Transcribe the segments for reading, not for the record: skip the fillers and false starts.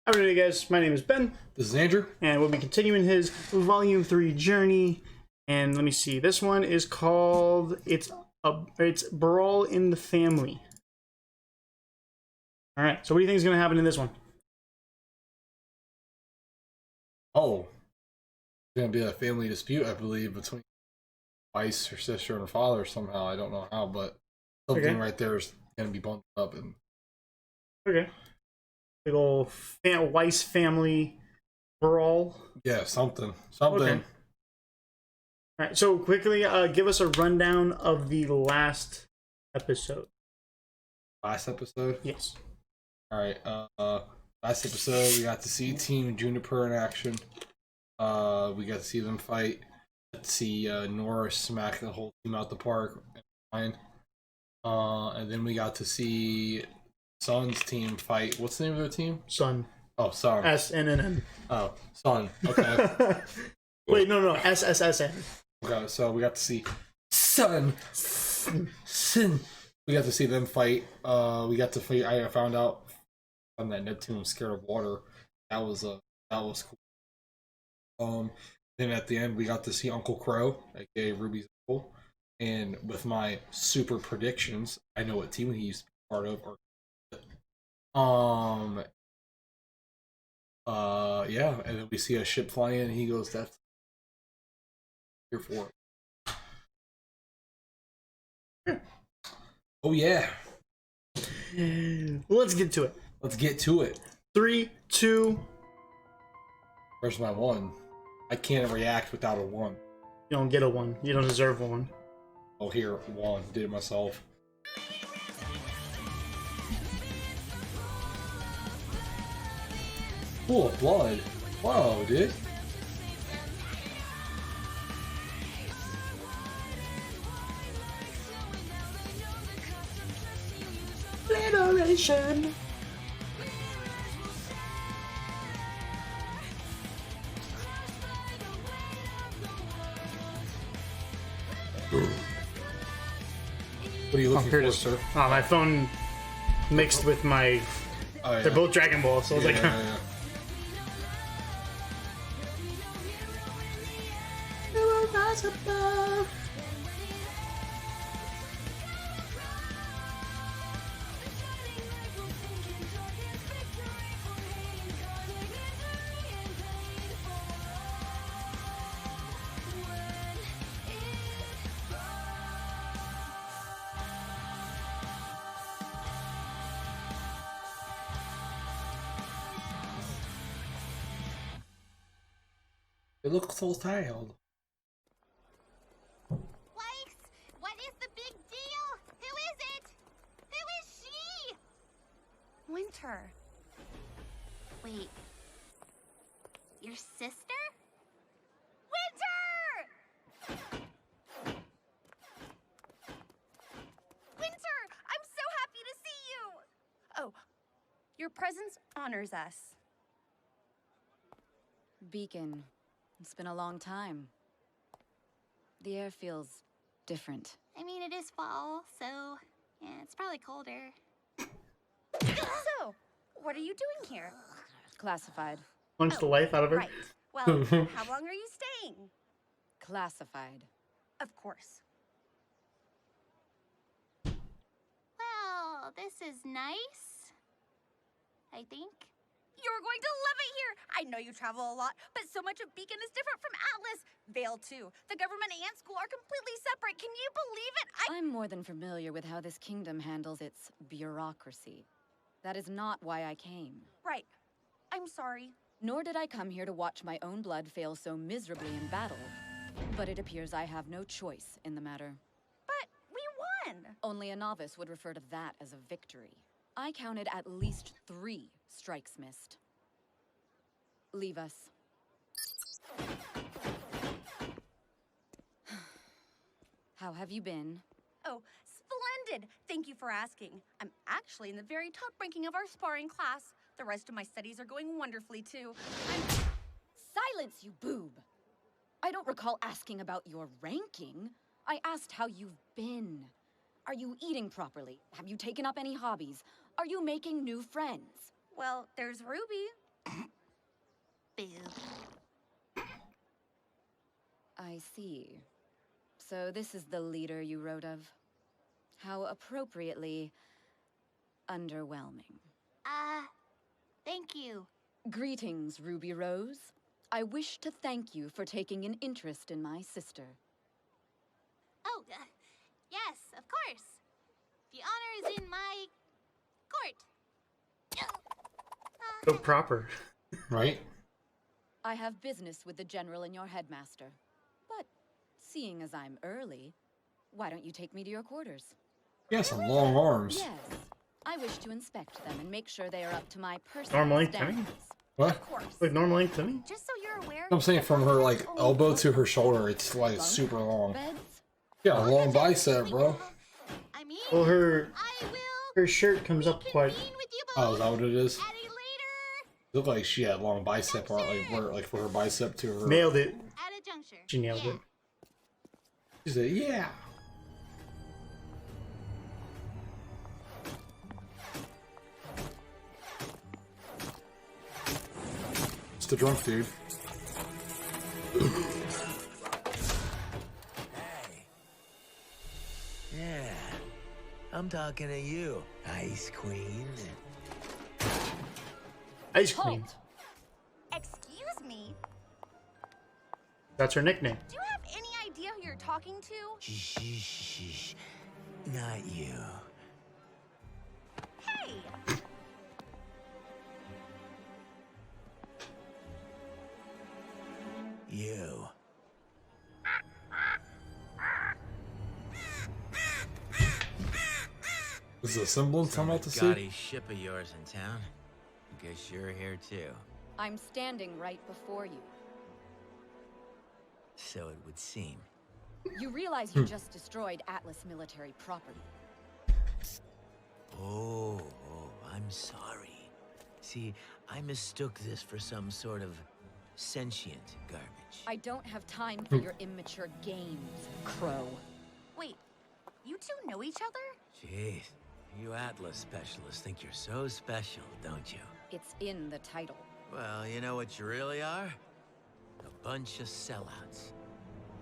How are you guys? My name is Ben, This is Andrew. and we'll be continuing his Volume 3 journey. And let me see, this one is called, it's Brawl in the Family. Alright, so what do you think is going to happen in this one? Oh, it's going to be a family dispute, I believe, between Weiss, her sister, and her father somehow. I don't know how, but something right there is going to be bumped up. And Okay. Big ol' Weiss family brawl. yeah, something. Okay. Alright, so quickly, give us a rundown of the last episode. Last episode? Yes. Alright, last episode we got to see Team Juniper in action. We got to see them fight. Got to see Nora smack the whole team out the park. And then we got to see Sun's team fight. What's the name of their team? Sun. Oh, Sun. S-N-N-N. Oh, Sun. Okay. Wait, no. S-S-S-N. Okay, so we got to see Sun. We got to see them fight. We got to fight. I found out that Neptune was scared of water. That was cool. Then at the end we got to see Uncle Crow, aka Ruby's uncle, and with my super predictions, I know what team he used to be part of. Yeah, and then we see a ship fly in, and he goes, "That's here for it." Oh yeah. Let's get to it. Let's get to it. 3, 2. Where's my one? I can't react without a one. You don't get a 1. You don't deserve one. Oh, here, one. Did it myself. Full of blood. Whoa, dude. Obliteration. What are you looking for, sir? Oh, my phone mixed with my... Oh, yeah. They're both Dragon Ball, so I was like... yeah. It looks so tired. Weiss, what is the big deal? Who is it? Who is she? Winter. Wait. Your sister? Winter! Winter, I'm so happy to see you! Oh, your presence honors us. Beacon. It's been a long time. The air feels different. I mean, it is fall, so yeah, it's probably colder. So, what are you doing here? Classified. Punch the life out of her. Right. Well, how long are you staying? Classified. Of course. Well, this is nice. I think. You're going to love it here! I know you travel a lot, but so much of Beacon is different from Atlas. Vale, too. The government and school are completely separate. Can you believe it? I'm more than familiar with how this kingdom handles its bureaucracy. That is not why I came. Right. I'm sorry. Nor did I come here to watch my own blood fail so miserably in battle. But it appears I have no choice in the matter. But we won! Only a novice would refer to that as a victory. I counted at least 3 strikes missed. Leave us. How have you been? Oh, splendid! Thank you for asking. I'm actually in the very top ranking of our sparring class. The rest of my studies are going wonderfully, too. Silence, you boob! I don't recall asking about your ranking. I asked how you've been. Are you eating properly? Have you taken up any hobbies? Are you making new friends? Well, there's RWBY. boob. I see. So this is the leader you wrote of? How appropriately underwhelming. Thank you. Greetings, Ruby Rose. I wish to thank you for taking an interest in my sister. Oh, yes, of course. The honor is in my court. So proper. Right? I have business with the general and your headmaster. But seeing as I'm early, why don't you take me to your quarters? Yeah, some long arms. Yes. I wish to inspect them and make sure they are up to my personal Normal length to me? standards. What? Of course. Like normal length to me? Just so you're aware. I'm saying from her like elbow to her shoulder, it's like super long. Beds? Yeah, a long bicep, bro. I mean, Well, her I will shirt comes up quite. convene with you Oh, both is that what it is? at a later, Looked like she had long bicep, or like for her bicep to her. Nailed it. at a juncture. She nailed it. She said, "Yeah." It's the drunk dude. Hey. Yeah. I'm talking to you, Ice Queen. Ice Queen. Halt! Excuse me. That's her nickname. Do you have any idea who you're talking to? Shh, shh, shh. Not you. Hey. You. This is a semblance I'm about to see. Gaudy ship of yours in town. Guess you're here too. I'm standing right before you. So it would seem. You realize you just destroyed Atlas military property. Oh, I'm sorry. See, I mistook this for some sort of sentient garbage. I don't have time for your immature games, Crow. Wait, you two know each other? Jeez, you Atlas specialists think you're so special, don't you? It's in the title. Well, you know what you really are? A bunch of sellouts.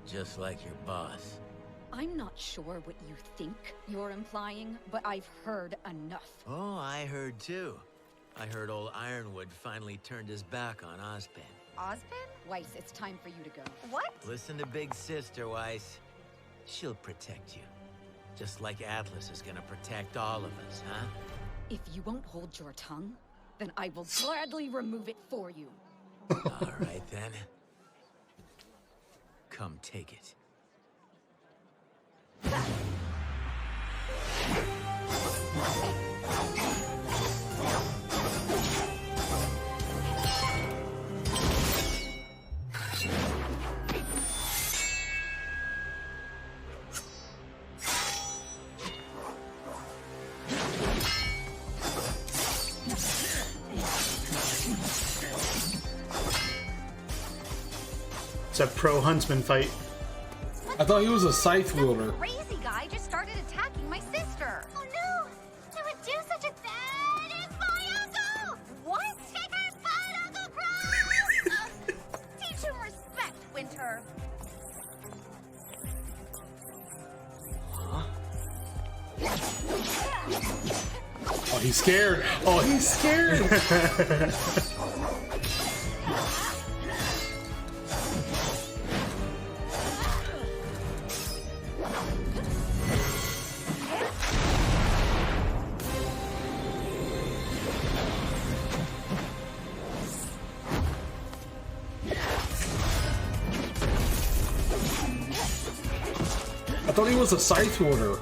Just like your boss. I'm not sure what you think you're implying, but I've heard enough. Oh, I heard too. I heard old Ironwood finally turned his back on Ozpin. Ozpin? Weiss, it's time for you to go. What? Listen to Big Sister, Weiss. She'll protect you. Just like Atlas is gonna protect all of us, huh? If you won't hold your tongue, then I will gladly remove it for you. All right, then. Come take it. It's a pro huntsman fight. I thought he was a scythe wielder. Crazy guy just started attacking my sister. Oh no! Who would do such a thing? It's my uncle! What? Take her butt, Uncle Crow! Teach him respect, Winter. Oh, he's scared. Oh, he's scared. I thought he was a scythe wielder.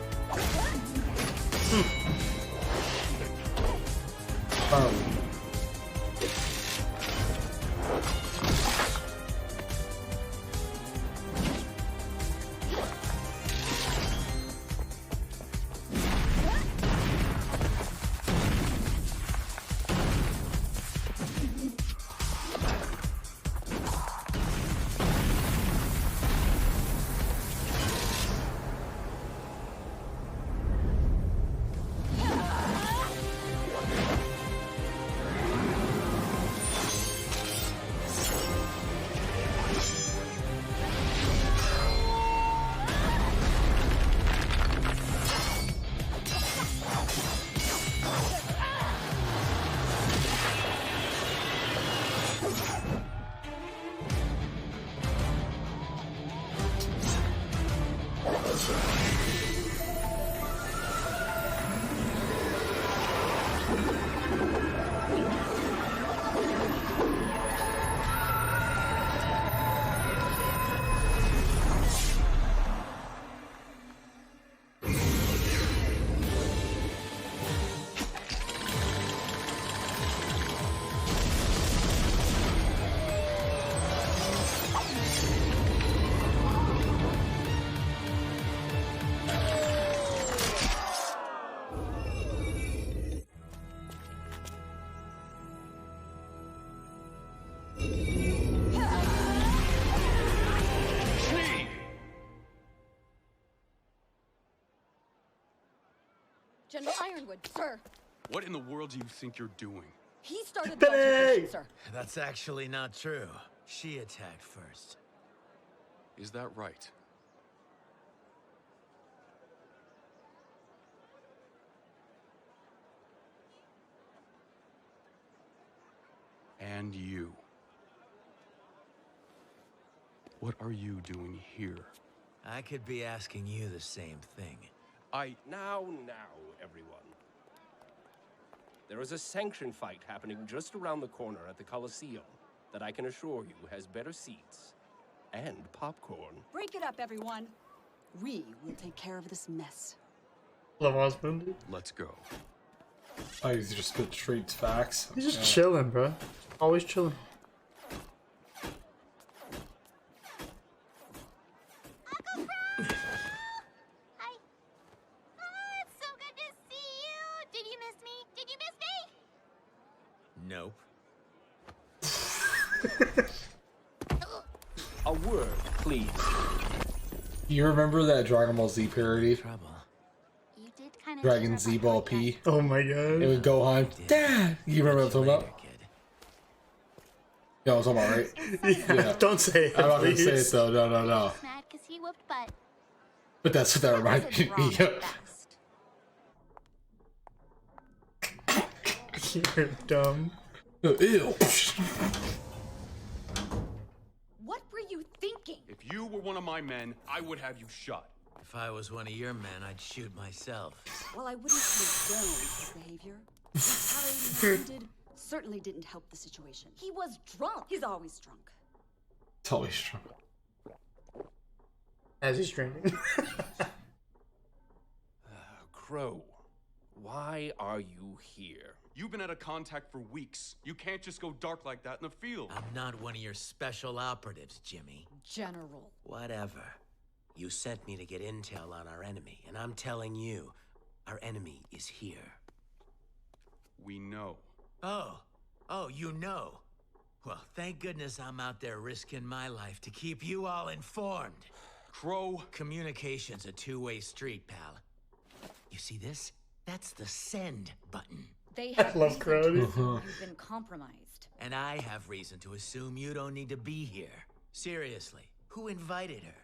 General Ironwood, sir. What in the world do you think you're doing? He started the altercation, sir. That's actually not true. She attacked first. Is that right? And you. What are you doing here? I could be asking you the same thing. Now, everyone. There is a sanctioned fight happening just around the corner at the Coliseum that I can assure you has better seats and popcorn. Break it up, everyone. We will take care of this mess. Love husband. Let's go. Oh, he's just spit straight facts. He's just chilling, bro. Always chilling. Hi. It's so good to see you. Did you miss me? Did you miss me? Nope. A word, please. You remember that Dragon Ball Z parody? Trouble. You did kind of Dragon Z Ball P. Oh my It god. was Gohan. Dad! You remember what I'm talking about? Later, kid. Yeah, I'm talking about, right? Yeah. Don't say it. I'm not gonna please. say it though, no. He's mad because he whooped butt. But that's what that reminded Wasn't wrong me at of. best. You're dumb. Ew. What were you thinking? If you were one of my men, I would have you shot. If I was one of your men, I'd shoot myself. While I wouldn't condone his behavior, retaliating as he did certainly didn't help the situation. He was drunk. He's always drunk. It's always true. As he's drinking. Crow, why are you here? You've been out of contact for weeks. You can't just go dark like that in the field. I'm not one of your special operatives, Jimmy. General. Whatever. You sent me to get intel on our enemy, and I'm telling you, our enemy is here. We know. Oh, you know. Well, thank goodness I'm out there risking my life to keep you all informed. Crow. Communication's a two-way street, pal. You see this? That's the send button. They have love reason Crowdy. to assume you've been compromised. And I have reason to assume you don't need to be here. Seriously, who invited her?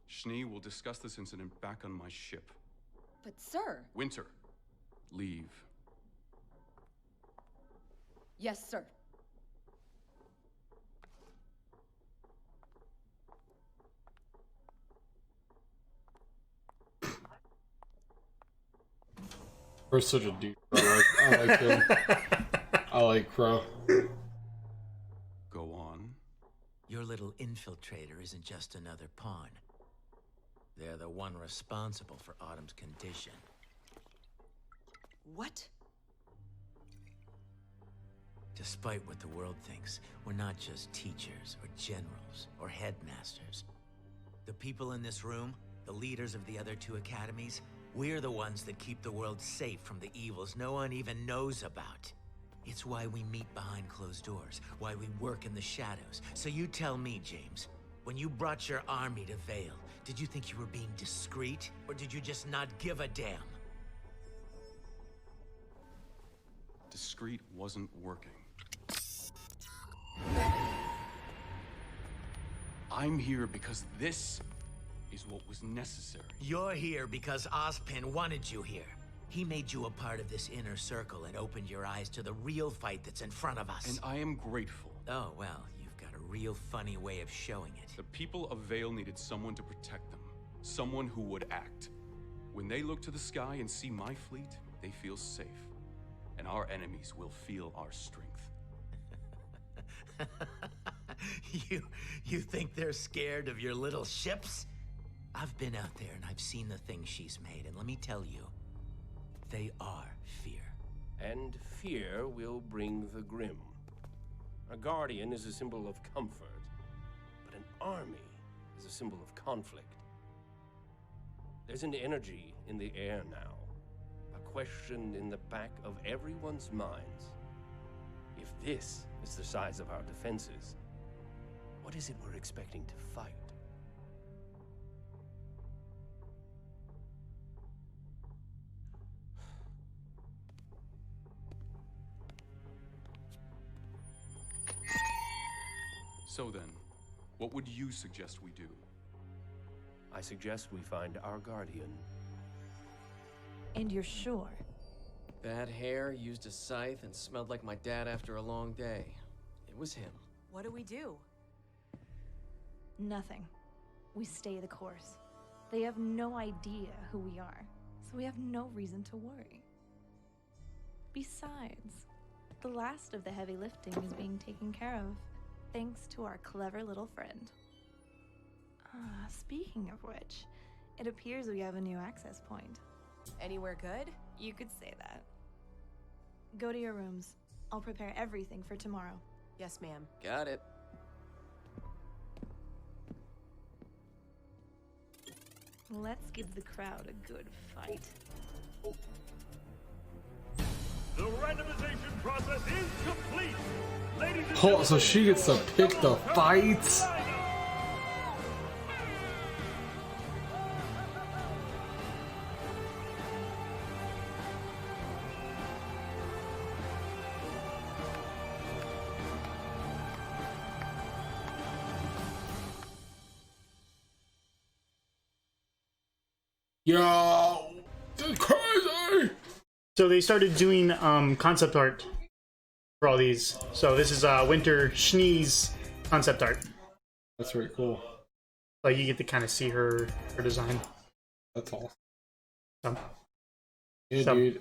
Schnee will discuss this incident back on my ship. But sir. Winter, leave. Yes, sir. Crow's such a dude. I like him. I like Crow. Go on. Your little infiltrator isn't just another pawn. They're the one responsible for Autumn's condition. What? Despite what the world thinks, we're not just teachers or generals or headmasters. The people in this room, the leaders of the other two academies, we're the ones that keep the world safe from the evils no one even knows about. It's why we meet behind closed doors, why we work in the shadows. So you tell me, James, when you brought your army to Vale, did you think you were being discreet, or did you just not give a damn? Discreet wasn't working. I'm here because this is what was necessary. You're here because Ozpin wanted you here. He made you a part of this inner circle and opened your eyes to the real fight that's in front of us. And I am grateful. Oh, well, you've got a real funny way of showing it. The people of Vale needed someone to protect them. Someone who would act. When they look to the sky and see my fleet, they feel safe. And our enemies will feel our strength. You think they're scared of your little ships? I've been out there and I've seen the things she's made, and let me tell you, they are fear. And fear will bring the grim. A guardian is a symbol of comfort, but an army is a symbol of conflict. There's an energy in the air now, a question in the back of everyone's minds. If this is the size of our defenses, what is it we're expecting to fight? So then, what would you suggest we do? I suggest we find our guardian. And you're sure? Bad hair, used a scythe, and smelled like my dad after a long day. It was him. What do we do? Nothing. We stay the course. They have no idea who we are, so we have no reason to worry. Besides, the last of the heavy lifting is being taken care of, thanks to our clever little friend. Speaking of which, it appears we have a new access point. Anywhere good? You could say that. Go to your rooms. I'll prepare everything for tomorrow. Yes, ma'am. Got it. Let's give the crowd a good fight. The randomization process is complete. Ladies and Oh, so she gets to pick the fights? Yo, this is crazy. So they started doing concept art for all these. So this is Winter Schnee's concept art. That's very cool. Like you get to kind of see her design. That's awesome. So, Yeah, so- dude,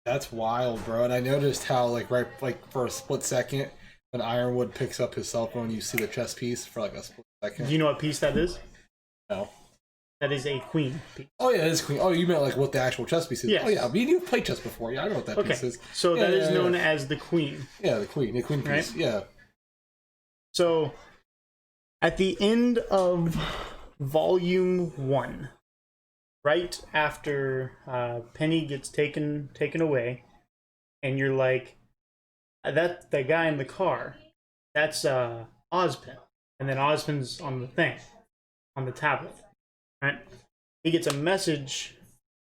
that's wild, bro. And I noticed how, like, right, like for a split second, when Ironwood picks up his cell phone, you see the chess piece for like a split second. Do you know what piece that is? No. That is a queen piece. Oh yeah, it's queen. Oh, you meant like what the actual chess piece is? Yes. Oh yeah, I mean you've played chess before. Yeah, I know what that piece is. So Yeah, that is yeah, known yeah. as the queen. Yeah, the queen piece. Right? Yeah. So at the end of volume 1, right after Penny gets taken away, and you're like, that the guy in the car, that's Ozpin, and then Ozpin's on the thing, on the tablet, right? He gets a message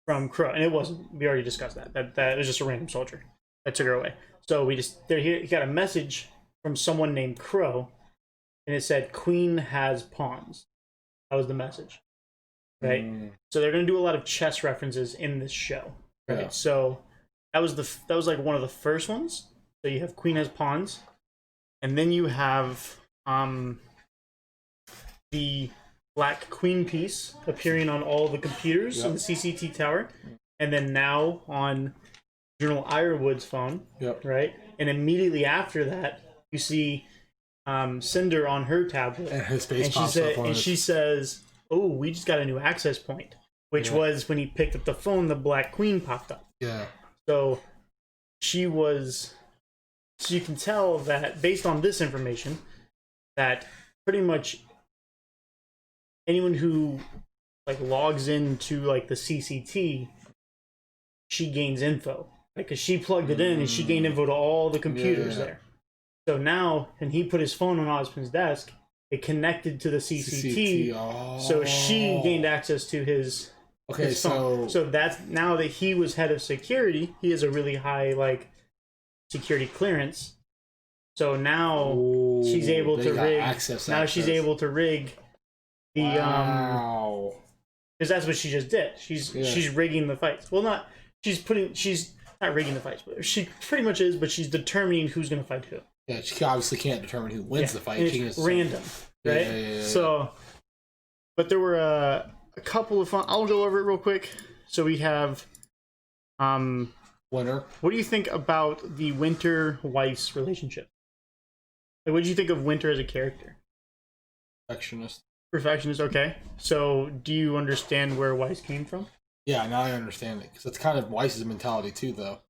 from Crow, and it wasn't. We already discussed that. That was just a random soldier that took her away. So he got a message from someone named Crow, and it said Queen has pawns. That was the message, right? So they're gonna do a lot of chess references in this show, right? Yeah. So that was like one of the first ones. So you have Queen has pawns, and then you have the Black Queen piece appearing on all the computers in the CCT tower, and then now on General Ironwood's phone, right? And immediately after that, you see Cinder on her tablet, And his face pops up on and it. she says, "Oh, we just got a new access point," which was when he picked up the phone, the Black Queen popped up. Yeah. So so you can tell that based on this information, that pretty much anyone who like logs into like the CCT, she gains info, because she plugged it in and she gained info to all the computers there. So now, and he put his phone on Ozpin's desk, it connected to the CCT, so she gained access to his. Okay, his phone. So that's now that he was head of security, he has a really high like security clearance. So now she's able to rig. Now she's able to rig the because that's what she just did. She's rigging the fights. Well, she's not rigging the fights, but she pretty much is. But she's determining who's going to fight who. Yeah, she obviously can't determine who wins the fight. And She it's can just- random, right? Yeah. So, but there were a couple of fun. I'll go over it real quick. So we have, Winter. What do you think about the Winter-Weiss relationship? Like, what did you think of Winter as a character? Perfectionist. Perfectionist. Okay. So, do you understand where Weiss came from? Yeah, now I understand it because it's kind of Weiss's mentality too, though.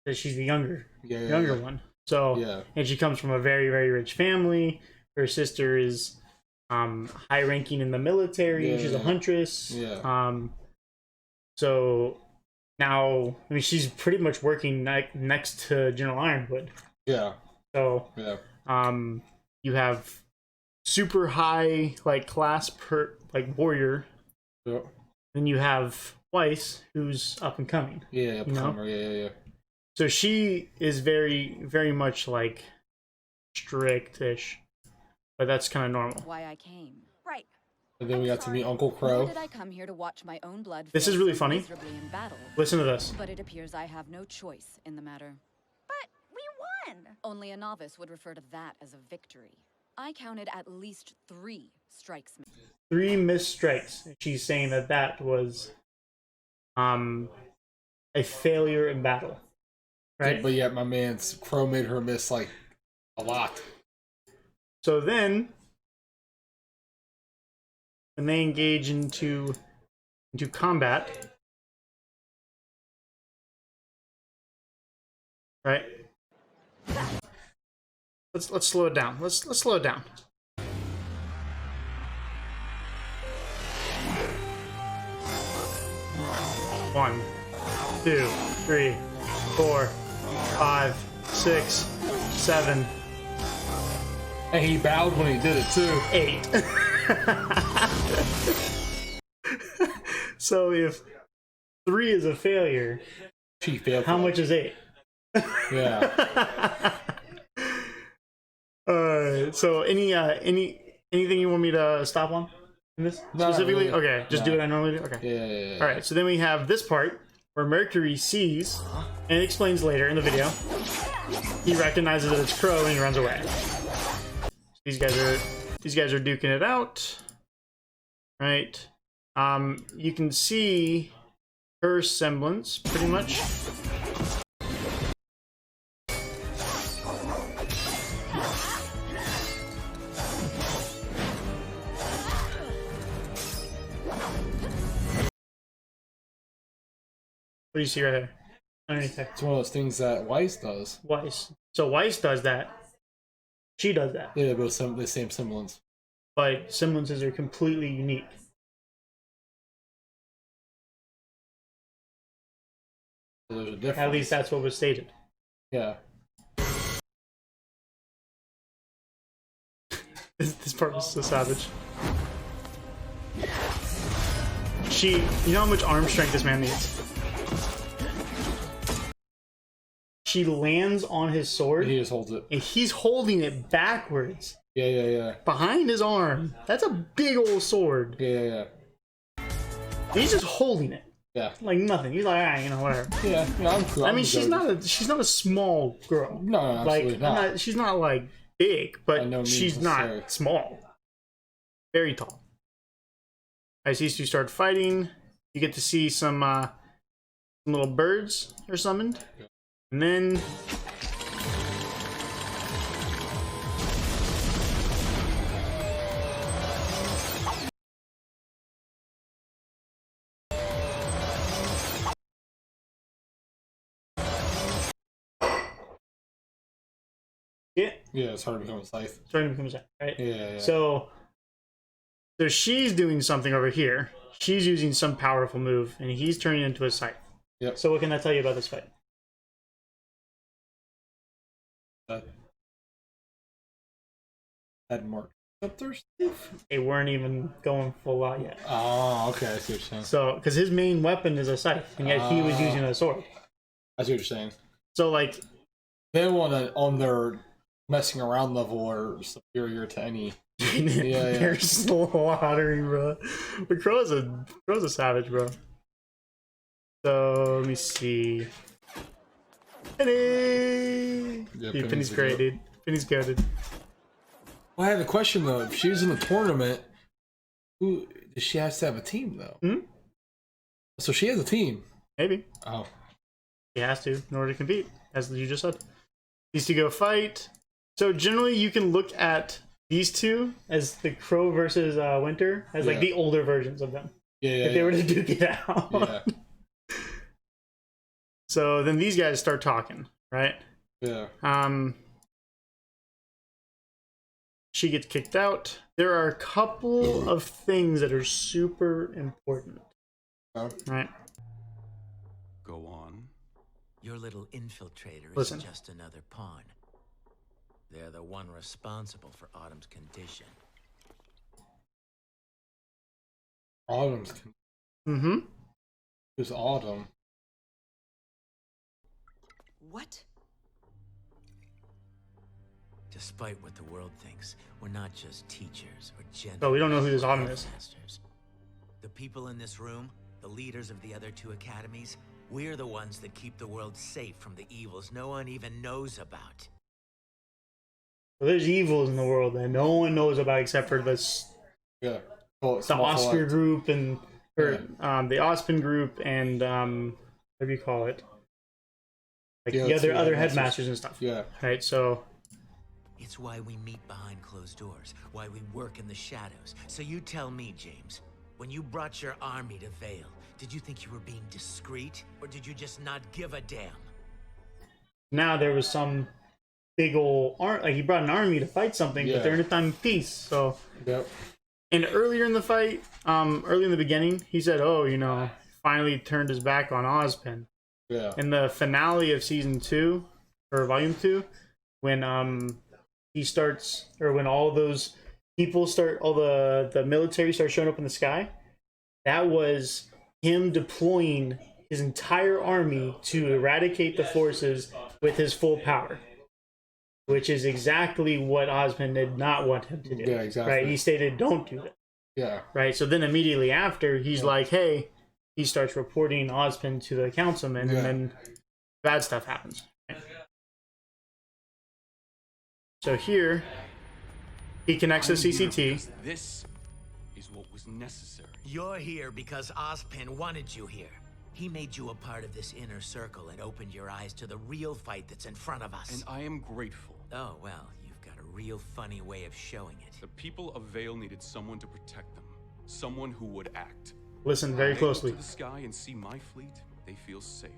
That she's the younger Yeah. one. So, and she comes from a very, very rich family. Her sister is high ranking in the military. She's a huntress. Yeah. So now, I mean, she's pretty much working next to General Ironwood. Yeah. So you have super high like class warrior. Yep. Then you have Weiss, who's up and coming. Yeah, up and comer. Yeah. So she is very, very much like strict-ish, but that's kind of normal. Why I came. Right. And then we got to meet Uncle Nor Crow. did I come here to watch my own blood This flow is really so funny. miserably in battle. Listen to this. But it appears I have no choice in the matter. But we won. Only a novice would refer to that as a victory. I counted at least 3 strikes. 3 missed strikes. She's saying that that was a failure in battle, right? But yet my man's Crow made her miss like a lot. So then, when they engage into combat, right? Let's slow it down. Let's slow it down. One, 2, 3, 4, 5, 6, 7. And he bowed when he did it too. 8. So if 3 is a failure, she failed. How much is 8? Yeah. So anything you want me to stop on in this specifically? Really. Okay, just do what I normally do. Okay. Yeah. All right. So then we have this part where Mercury sees and explains later in the video. He recognizes that it's Crow and he runs away. These guys are duking it out, right? You can see her semblance pretty much. What do you see right here? Underneath there. It's one of those things that Weiss does. Weiss. So Weiss does that. She does that. Yeah, but the same semblance. But semblances are completely unique. So there's a difference. At least that's what was stated. Yeah. This part was so savage. You know how much arm strength this man needs? She lands on his sword. He just holds it. And he's holding it backwards. Yeah. Behind his arm. That's a big old sword. Yeah. He's just holding it. Yeah. Like nothing. He's like, whatever. Yeah, I'm cool. I mean, she's not a small girl. No, absolutely like, not. She's not like big, but no she's means not necessary. small. Very tall. As these two start fighting, you get to see some little birds are summoned, and then Yeah, it's hard to become a scythe. Starting to become a scythe, right? Yeah. So she's doing something over here. She's using some powerful move, and he's turning into a scythe. Yep. So what can that tell you about this fight? Had more up there. They weren't even going full out yet. Oh, okay. I see what you're saying. So, because his main weapon is a scythe, and yet he was using a sword. I see what you're saying. So, like, they want on their messing around level are superior to any. They're slaughtering, bro. But Crow's a savage, bro. So let me see. Penny. Yeah, Dude, Penny's great, dude. Penny's goated. Well, I have a question though. If she was in the tournament, who does she have to have a team though? Hmm? So she has a team. Maybe. Oh. He has to in order to compete, as you just said. Needs to go fight. So generally, you can look at these two as the Crow versus Winter as like the older versions of them. Yeah. If they were to duke it out. Yeah. So then these guys start talking, right? Yeah. She gets kicked out. There are a couple of things that are super important. Right? Go on. Your little infiltrator Listen. is just another pawn. They're the one responsible for Autumn's condition. Autumn's. Mm-hmm. Who's Autumn? What? To Despite what the world thinks, we're not just teachers or generals. So we don't know who this or Autumn is. headmasters. The people in this room, the leaders of the other 2 academies, we're the ones that keep the world safe from the evils no one even knows about. So there's evils in the world that no one knows about except for this. Yeah. The Oscar group and the Ospin group and what do you call it? Like the other headmasters and stuff. Yeah. Right. So it's why we meet behind closed doors, why we work in the shadows. So you tell me, James, when you brought your army to Vale, did you think you were being discreet, or did you just not give a damn? now there was some big old like he brought an army to fight something, but they're in a time of peace. So. Yep. And earlier in the fight, early in the beginning, he said, "Oh, you know, finally turned his back on Ozpin." Yeah. In the finale of season 2 or volume 2, when he starts, or when all those people start, all the military starts showing up in the sky, that was him deploying his entire army to eradicate the forces with his full power. Which is exactly what Osmond did not want him to do. Yeah, exactly. Right? He stated, "Don't do that." Yeah. Right? So then immediately after, he's like, "Hey," he starts reporting Osmond to the councilman, and then bad stuff happens. Right? So here, he connects the CCT. This is what was necessary. You're here because Ozpin wanted you here. He made you a part of this inner circle and opened your eyes to the real fight that's in front of us. And I am grateful. Oh, well, you've got a real funny way of showing it. The people of Vale needed someone to protect them. Someone who would act. Listen very closely. When they look to the sky and see my fleet, they feel safe.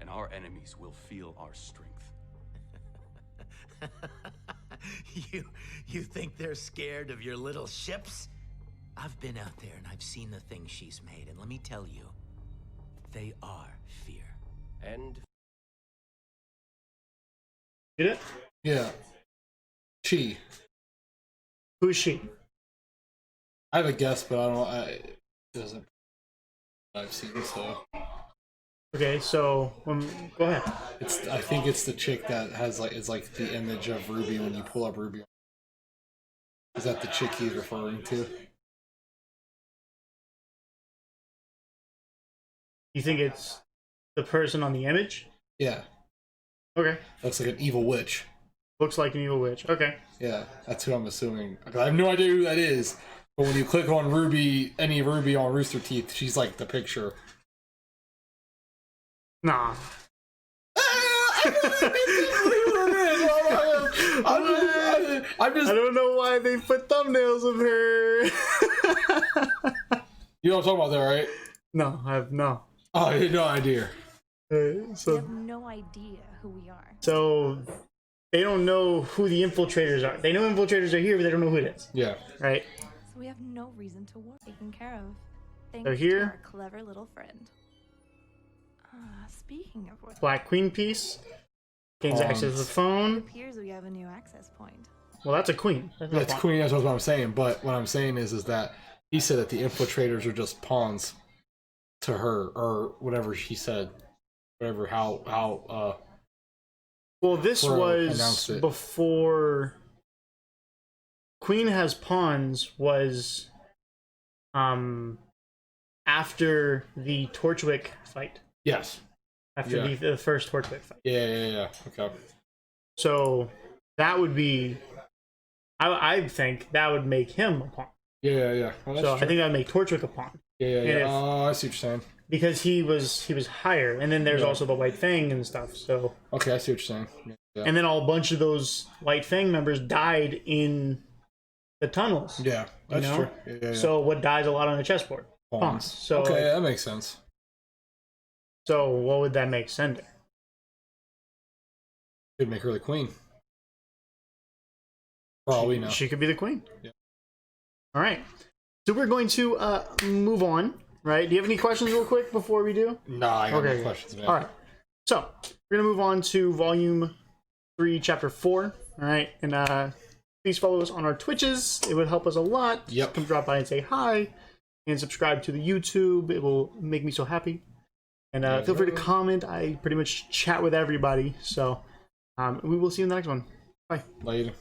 And our enemies will feel our strength. You think they're scared of your little ships? I've been out there and I've seen the things she's made, and let me tell you, they are fear. And Get it? Yeah. She. Who's she? I have a guess, but I don't. It doesn't. I've seen so. Okay, so go ahead. I think it's the chick that has it's like the image of Ruby when you pull up Ruby. Is that the chick he's referring to? You think it's the person on the image? Yeah. Okay. Looks like an evil witch. Looks like an evil witch. Okay. Yeah, that's who I'm assuming. I have no idea who that is. But when you click on Ruby, any Ruby on Rooster Teeth, she's like the picture. Nah. I don't know why they put thumbnails of her. You know what I'm talking about there, right? No, I have no. Oh, I had no idea. We have no idea who we are. So they don't know who the infiltrators are. They know infiltrators are here, but they don't know who it is. Yeah. Right? So we have no reason to worry. Taken care of. Thanks So here- to our clever little friend. Speaking of which, Black Queen piece. Gains access to the it phone. appears we have a new access point. Well, that's a queen. That's That's Queen, that's what I'm saying. But what I'm saying is that he said that the infiltrators are just pawns to her, or whatever she said. Whatever, how Well, this Pro was announced it. before Queen Has Pawns was after the Torchwick fight. Yes. After the first Torchwick fight. Yeah. Okay. So that would be, I think that would make him a pawn. Yeah. Well, that's So true. I think that would make Torchwick a pawn. Yeah. And if- Oh, I see what you're saying. because he was higher, and then there's also the White Fang and stuff. So Okay, I see what you're saying. Yeah. and then a bunch of those White Fang members died in the tunnels. Yeah, that's you know? true. Yeah. So what dies a lot on the chessboard? Pawns. So okay, that makes sense. so what would that make Cinder? Could make her the queen. For all we know. She could be the queen. Yeah. All right. So we're going to move on. Right? Do you have any questions, real quick, before we do? Nah, I got Okay. no questions, man. All right. So we're gonna move on to Volume 3, Chapter 4. All right, and please follow us on our Twitches. It would help us a lot. Yep. Just come drop by and say hi, and subscribe to the YouTube. It will make me so happy. And feel free to comment. I pretty much chat with everybody. So we will see you in the next one. Bye. Later.